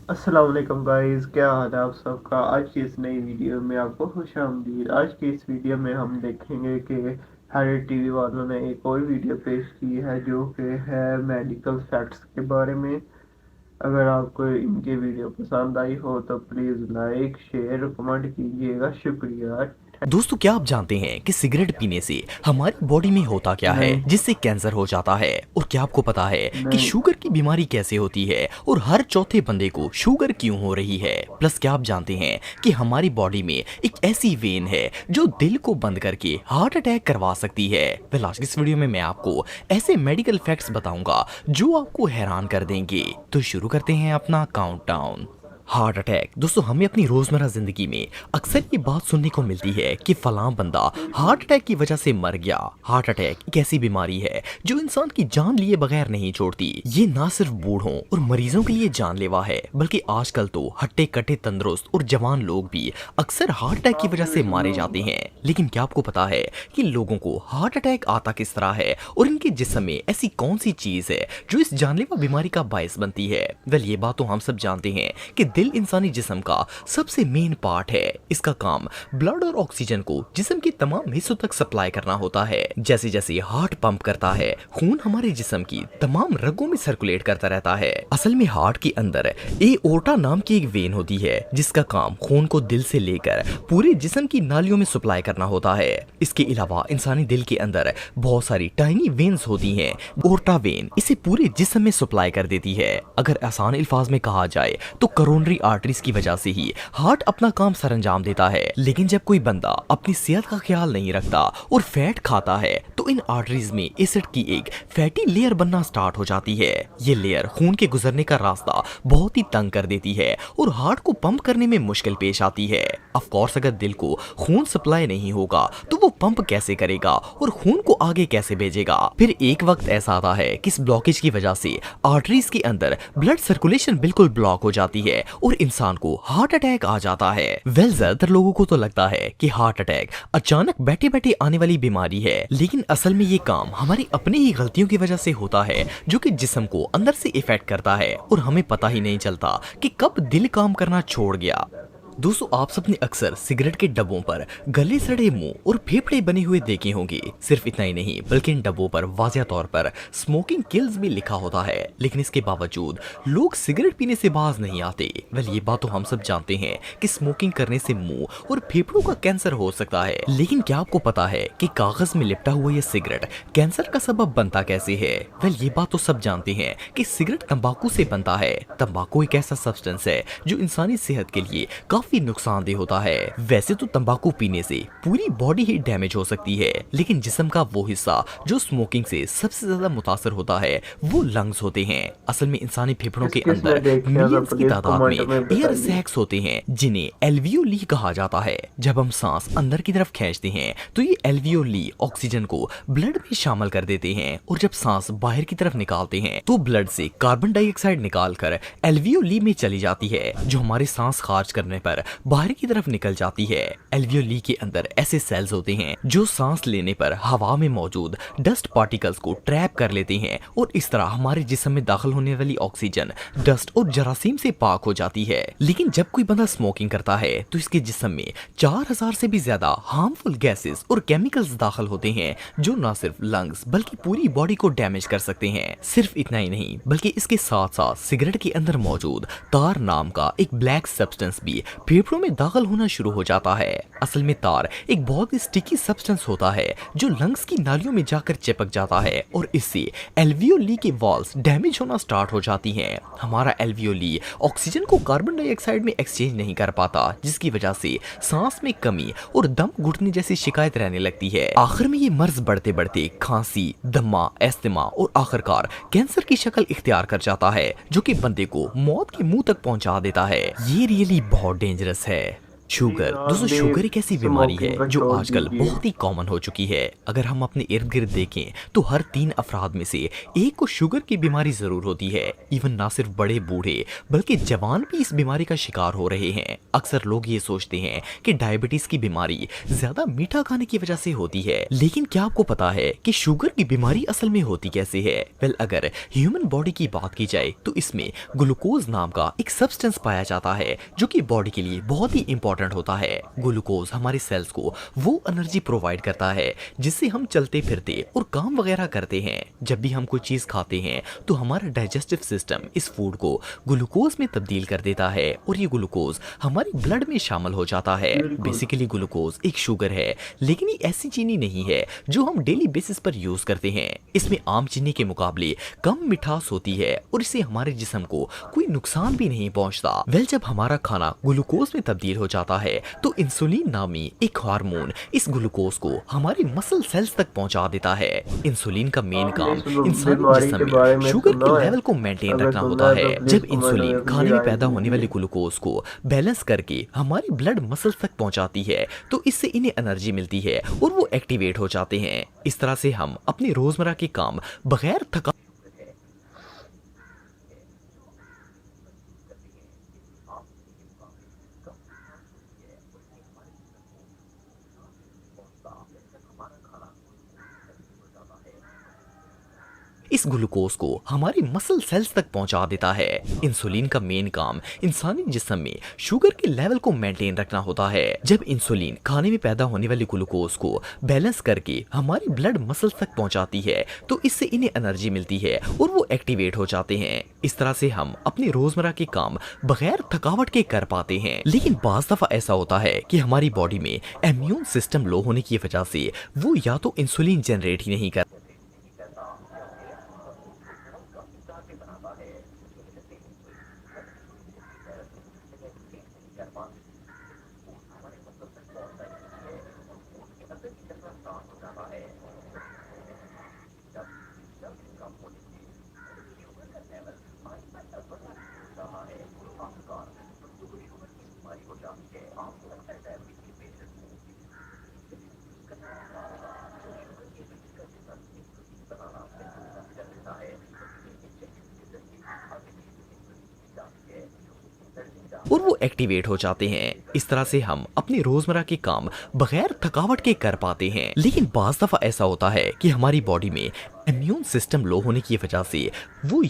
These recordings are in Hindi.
अस्सलाम वालेकुम गाइस, क्या हाल है आप सबका। आज की इस नई वीडियो में आपको खुशामदीद। आज की इस वीडियो में हम देखेंगे कि हेरिट टीवी वालों ने एक और वीडियो पेश की है जो कि है मेडिकल फैक्ट्स के बारे में। अगर आपको इनकी वीडियो पसंद आई हो तो प्लीज़ लाइक शेयर कमेंट कीजिएगा, शुक्रिया। दोस्तों, क्या आप जानते हैं कि सिगरेट पीने से हमारी बॉडी में होता क्या है नहीं जिससे कैंसर हो जाता है। और क्या आपको पता है कि नहीं शुगर की बीमारी कैसे होती है और हर चौथे बंदे को शुगर क्यों हो रही है। प्लस क्या आप जानते हैं कि हमारी बॉडी में एक ऐसी वेन है जो दिल को बंद करके हार्ट अटैक करवा सकती है। वेल, आज की इस वीडियो में मैं आपको ऐसे मेडिकल फैक्ट्स बताऊंगा जो आपको हैरान कर देंगे। तो शुरू करते हैं अपना काउंटडाउन। Heart attack. दोस्तों, हमें अपनी रोजमर्रा जिंदगी में अक्सर ये बात सुनने को मिलती है कि फलां बंदा हार्ट अटैक की वजह से मर गया। हार्ट अटैक एक ऐसी बीमारी है जो इंसान की जान लिए बगैर नहीं छोड़ती। ये ना सिर्फ बूढ़ों और मरीजों के लिए जानलेवा है बल्कि आजकल तो हट्टे कट्टे तंदुरुस्त और जवान लोग भी अक्सर हार्ट अटैक की वजह से मारे जाते हैं। लेकिन क्या आपको पता है कि लोगों को हार्ट अटैक आता किस तरह है और इनके जिस्म में ऐसी कौन सी चीज है जो इस जानलेवा बीमारी का बायस बनती है। वेल, ये बात तो हम सब जानते हैं कि दिल इंसानी जिस्म का सबसे मेन पार्ट है। इसका काम ब्लड और ऑक्सीजन को जिस्म के तमाम हिस्सों तक सप्लाई करना होता है। जैसे जैसे हार्ट पंप करता है, खून हमारे जिस्म की तमाम रगों में सर्कुलेट करता रहता है। असल में हार्ट के अंदर एओर्टा नाम की एक वेन होती है जिसका काम खून को दिल से लेकर पूरे जिस्म की नालियों में सप्लाई करना होता है। इसके अलावा इंसानी दिल के अंदर बहुत सारी टाइनी वेन्स होती हैं। ओर्टा वेन इसे पूरे जिस्म में सप्लाई कर देती है। अगर आसान अल्फाज में कहा जाए तो करोनरी आर्टरीज की वजह से ही हार्ट अपना काम सरंजाम देता है। लेकिन जब कोई बंदा अपनी सेहत का ख्याल नहीं रखता और फैट खाता है तो इन आर्टरीज में एसिड की एक फैटी लेयर बनना स्टार्ट हो जाती है। ये लेयर खून के गुजरने का रास्ता बहुत ही तंग कर देती है और हार्ट को पंप करने में मुश्किल पेश आती है। ऑफ कोर्स, अगर दिल को खून सप्लाई नहीं होगा तो वो पंप कैसे करेगा और खून को आगे कैसे भेजेगा। फिर एक वक्त ऐसा आता है कि इस ब्लॉकेज की वजह से आर्टरीज के अंदर ब्लड सर्कुलेशन बिल्कुल ब्लॉक हो जाती है और इंसान को हार्ट अटैक आ जाता है। वेल, ज्यादातर लोगों को तो लगता है कि हार्ट अटैक अचानक बैठे बैठे आने वाली बीमारी है, लेकिन असल में ये काम हमारी अपनी ही गलतियों की वजह से होता है जो कि जिस्म को अंदर से इफेक्ट करता है और हमें पता ही नहीं चलता कि कब दिल काम करना छोड़ गया। दोस्तों, आप सबने अक्सर सिगरेट के डब्बों पर गले सड़े मुंह और फेफड़े बने हुए देखे होंगे। सिर्फ इतना ही नहीं बल्कि इन डब्बों पर वाज़िया तौर पर स्मोकिंग किल्स भी लिखा होता है, लेकिन इसके बावजूद लोग सिगरेट पीने से बाज नहीं आते। वेल, ये बात तो हम सब जानते हैं कि स्मोकिंग करने से मुंह और फेफड़ों का कैंसर हो सकता है। लेकिन क्या आपको पता है कि कागज में लिपटा हुआ ये सिगरेट कैंसर का सबब बनता कैसे है। वेल, ये बात तो सब जानते हैं कि सिगरेट तंबाकू से बनता है। तंबाकू एक ऐसा सब्सटेंस है जो इंसानी सेहत के लिए काफी नुकसानदेह होता है। वैसे तो तंबाकू पीने से पूरी बॉडी ही डैमेज हो सकती है, लेकिन जिस्म का वो हिस्सा जो स्मोकिंग से सबसे ज्यादा मुतासर होता है वो लंग्स होते हैं। असल में इंसानी फेफड़ों के किसने अंदर देखा तो मिलियंस की प्लीज तादाद में कमेंट में एयर बताइए। सैक्स होते हैं जिन्हें एल्वियोली कहा जाता है। जब हम सांस अंदर की तरफ खींचते हैं तो ये एल्वियोली ऑक्सीजन को ब्लड में शामिल कर देते हैं और जब सांस बाहर की तरफ निकालते हैं तो ब्लड से कार्बन डाइऑक्साइड निकालकर एल्वियोली में चली जाती है जो हमारे सांस खारिज करने पर बाहर की तरफ निकल जाती है। एल्वियोली के अंदर ऐसे सेल्स होते हैं जो सांस लेने पर हवा में मौजूद डस्ट पार्टिकल्स को ट्रैप कर लेते हैं और इस तरह हमारे जिस्म में दाखिल होने वाली ऑक्सीजन डस्ट और जरासीम से पाक हो जाती है। लेकिन जब कोई बंदा स्मोकिंग करता है तो इसके जिस्म में 4000 से भी ज्यादा हार्मफुल गैसेस और केमिकल्स दाखिल होते हैं जो न सिर्फ लंग्स बल्कि पूरी बॉडी को डैमेज कर सकते हैं। सिर्फ इतना ही नहीं बल्कि इसके साथ साथ सिगरेट के अंदर मौजूद तार नाम का एक ब्लैक सब्सटेंस भी फेफड़ों में दाखिल होना शुरू हो जाता है। असल में तार एक बहुत ही स्टिकी सब्सटेंस होता है जो लंग्स की नालियों में जाकर चिपक जाता है और इससे एल्वियोली के वॉल्स डैमेज होना स्टार्ट हो जाती हैं। हमारा एल्वियोली ऑक्सीजन को कार्बन डाइऑक्साइड में एक्सचेंज नहीं कर पाता जिसकी वजह से सांस में कमी और दम घुटने जैसी शिकायत रहने लगती है। आखिर में ये मर्ज बढ़ते बढ़ते खांसी, दमा, एस्थमा और आखिरकार कैंसर की शक्ल इख्तियार कर जाता है जो कि बंदे को मौत के मुंह तक पहुंचा देता है। ये रियली बहुत डेंजरस है। शुगर दोस्तों, शुगर एक ऐसी बीमारी है स्मोकिंग का जो छोड़ आजकल दीजिए। बहुत ही कॉमन हो चुकी है। अगर हम अपने इर्द गिर्द देखें तो हर 3 अफराद में से एक को शुगर की बीमारी जरूर होती है। इवन ना सिर्फ बड़े बूढ़े बल्कि जवान भी इस बीमारी का शिकार हो रहे हैं। अक्सर लोग ये सोचते हैं कि डायबिटीज की बीमारी ज्यादा मीठा खाने की वजह से होती है, लेकिन क्या आपको पता है कि शुगर की बीमारी असल में होती कैसे है? वेल, अगर ह्यूमन बॉडी की बात की जाए तो इसमें ग्लूकोज नाम का एक सब्सटेंस पाया जाता है जो कि बॉडी के लिए बहुत ही इंपॉर्टेंट होता है। ग्लूकोज हमारे सेल्स को वो एनर्जी प्रोवाइड करता है जिससे हम चलते फिरते और काम वगैरह करते हैं। जब भी हम कोई चीज खाते हैं तो हमारा डाइजेस्टिव सिस्टम इस फूड को ग्लूकोज में तब्दील कर देता है और ये ग्लूकोज हमारे ब्लड में शामिल हो जाता है। बिल्कुल। बेसिकली ग्लूकोज एक शुगर है, लेकिन ये ऐसी चीनी नहीं है जो हम डेली बेसिस पर यूज करते हैं। इसमें आम चीनी के मुकाबले कम मिठास होती है और इससे हमारे जिस्म को कोई नुकसान भी नहीं पहुंचता। वेल, जब हमारा खाना ग्लूकोज में तब्दील हो जाता है तो इंसुलिन नामी एक हार्मोन इस ग्लूकोज को हमारे मसल सेल्स तक पहुंचा देता है। इंसुलिन का मेन आपने काम इस इंसानी बीमारी जिस्म के बारे में में शुगर सुना के है? लेवल को मेंटेन अगर रखना सुना होता है तो है। प्लीज जब कमेंट में इंसुलिन अपनी खाने में राय पैदा होने वाले दीजिए। ग्लूकोज को बैलेंस करके हमारी ब्लड मसल्स तक पहुंचाती है तो इससे इन्हें एनर्जी मिलती है और वो एक्टिवेट हो जाते हैं। इस तरह से हम अपने रोजमर्रा के काम बगैर थका इस ग्लूकोज को हमारे मसल सेल्स तक पहुंचा देता है। इंसुलिन का मेन काम इंसानी जिस्म में शुगर के लेवल को मेंटेन रखना होता है। जब इंसुलिन खाने में पैदा होने वाले ग्लूकोज को बैलेंस करके हमारी ब्लड मसल्स तक पहुंचाती है तो इससे इन्हें एनर्जी मिलती है और वो एक्टिवेट हो जाते हैं। इस तरह से हम अपने रोजमर्रा के काम बगैर थकावट के कर पाते हैं। लेकिन बाज दफा ऐसा होता है कि हमारी बॉडी में इम्यून सिस्टम लो होने की वजह से वो या तो इंसुलिन जनरेट ही नहीं कर और वो एक्टिवेट हो जाते हैं। इस तरह से हम अपने रोजमर्रा के काम बगैर थकावट के कर पाते हैं। लेकिन बाज दफा ऐसा होता है कि हमारी बॉडी में इम्यून सिस्टम लो होने की वजह से वो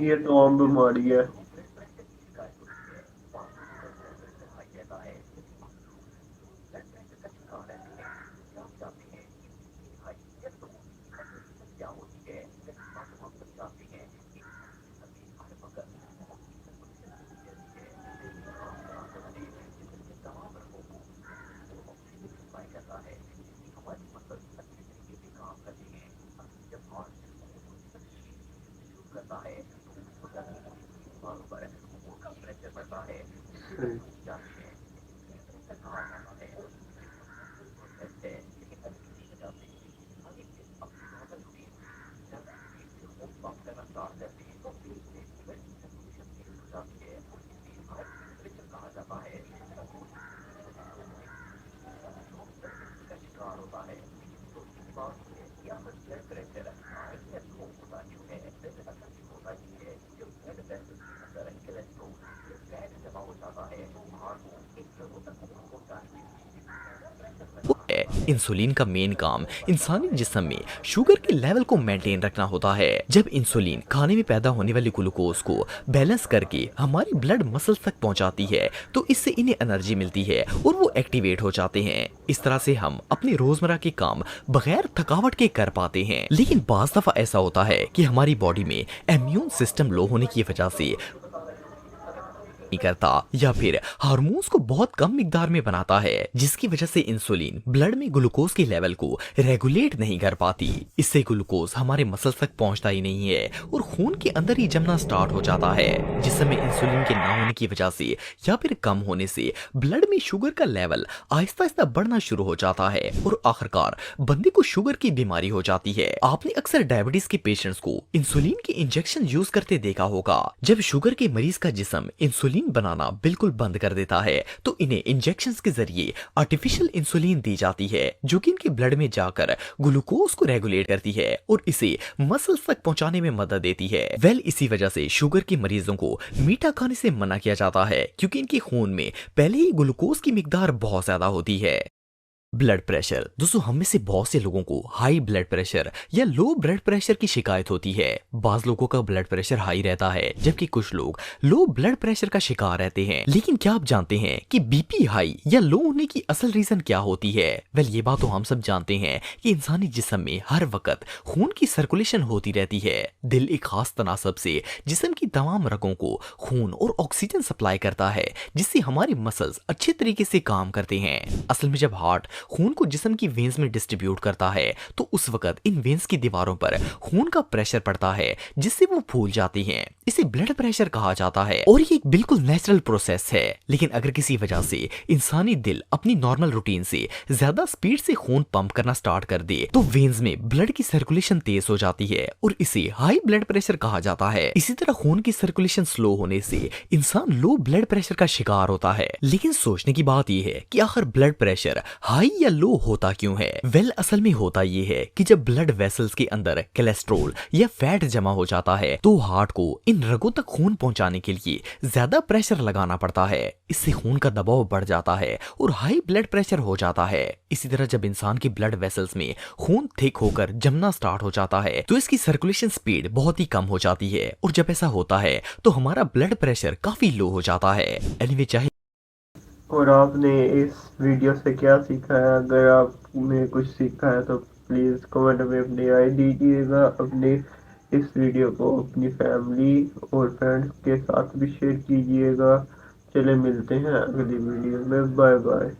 ये तो आम बीमारी है। इंसुलिन का मेन काम इंसानी जिस्म में शुगर के लेवल को मेंटेन रखना होता है। जब इंसुलिन खाने में पैदा होने वाले ग्लूकोज को बैलेंस करके हमारी ब्लड मसल्स तक पहुंचाती है तो इससे इन्हें एनर्जी मिलती है और वो एक्टिवेट हो जाते हैं। इस तरह से हम अपने रोजमर्रा के काम बगैर थकावट के कर पाते हैं। लेकिन बाज दफा ऐसा होता है कि हमारी बॉडी में इम्यून सिस्टम लो होने की वजह से नहीं करता या फिर हार्मोन्स को बहुत कम मिकदार में बनाता है, जिसकी वजह से इंसुलिन ब्लड में ग्लूकोज के लेवल को रेगुलेट नहीं कर पाती। इससे ग्लूकोज हमारे मसल्स तक पहुंचता ही नहीं है और खून के अंदर ही जमना स्टार्ट हो जाता है, जिस समय इंसुलिन के ना होने की वजह से या फिर कम होने से ब्लड में शुगर का लेवल आहिस्ता आहिस्ता बढ़ना शुरू हो जाता है और आखिरकार बंदे को शुगर की बीमारी हो जाती है। आपने अक्सर डायबिटीज के पेशेंट्स को इंसुलिन के इंजेक्शन यूज करते देखा होगा। जब शुगर के मरीज का जिस्म इंसुलिन बनाना बिल्कुल बंद कर देता है तो इन्हें इंजेक्शंस के जरिए आर्टिफिशियल इंसुलिन दी जाती है, जो कि इनके ब्लड में जाकर ग्लूकोज को रेगुलेट करती है और इसे मसल्स तक पहुंचाने में मदद देती है। इसी वजह से शुगर के मरीजों को मीठा खाने से मना किया जाता है, क्योंकि इनके खून में पहले ही ग्लूकोज की मिकदार बहुत ज्यादा होती है। ब्लड प्रेशर दोस्तों, हम में से बहुत से लोगों को हाई ब्लड प्रेशर या लो ब्लड प्रेशर की शिकायत होती है। बाज लोगों का ब्लड प्रेशर हाई रहता है, जबकि कुछ लोग लो ब्लड प्रेशर का शिकार रहते हैं। लेकिन क्या आप जानते हैं कि बीपी हाई या लो होने की असल रीजन क्या होती है? ये बात तो हम सब जानते हैं कि इंसानी जिस्म में हर वक्त खून की सर्कुलेशन होती रहती है। दिल एक खास तनासब से जिस्म की तमाम रगों को खून और ऑक्सीजन सप्लाई करता है, जिससे हमारे मसल्स अच्छे तरीके से काम करते हैं। असल में जब हार्ट खून को जिस्म की वेन्स में डिस्ट्रीब्यूट करता है तो उस वक्त इन वेन्स की दीवारों पर खून का प्रेशर पड़ता है, जिससे वो फूल जाती हैं। इसे ब्लड प्रेशर कहा जाता है और ये एक बिल्कुल नेचुरल प्रोसेस है। लेकिन अगर किसी वजह से इंसानी दिल अपनी नॉर्मल रूटीन से ज्यादा स्पीड से खून पंप करना स्टार्ट कर दे तो वेन्स में ब्लड की सर्कुलेशन तेज हो जाती है और इसे हाई ब्लड प्रेशर कहा जाता है। इसी तरह खून की सर्कुलेशन स्लो होने से इंसान लो ब्लड प्रेशर का शिकार होता है। लेकिन सोचने की बात यह है कि आखिर ब्लड प्रेशर हाई या लो होता क्यों है? असल में होता ये है कि जब ब्लड वेसल्स के अंदर कोलेस्ट्रॉल या फैट जमा हो जाता है तो हार्ट को इन रगों तक खून पहुंचाने के लिए ज्यादा प्रेशर लगाना पड़ता है। इससे खून का दबाव बढ़ जाता है और हाई ब्लड प्रेशर हो जाता है। इसी तरह जब इंसान की ब्लड वेसल्स में खून थिक होकर जमना स्टार्ट हो जाता है तो इसकी सर्कुलेशन स्पीड बहुत ही कम हो जाती है और जब ऐसा होता है तो हमारा ब्लड प्रेशर काफी लो हो जाता है। एनीवे, चाहे और आपने इस वीडियो से क्या सीखा है? अगर आपने कुछ सीखा है तो प्लीज़ कमेंट में अपनी राय दीजिएगा। अपने इस वीडियो को अपनी फैमिली और फ्रेंड्स के साथ भी शेयर कीजिएगा। चले मिलते हैं अगली वीडियो में। Bye bye.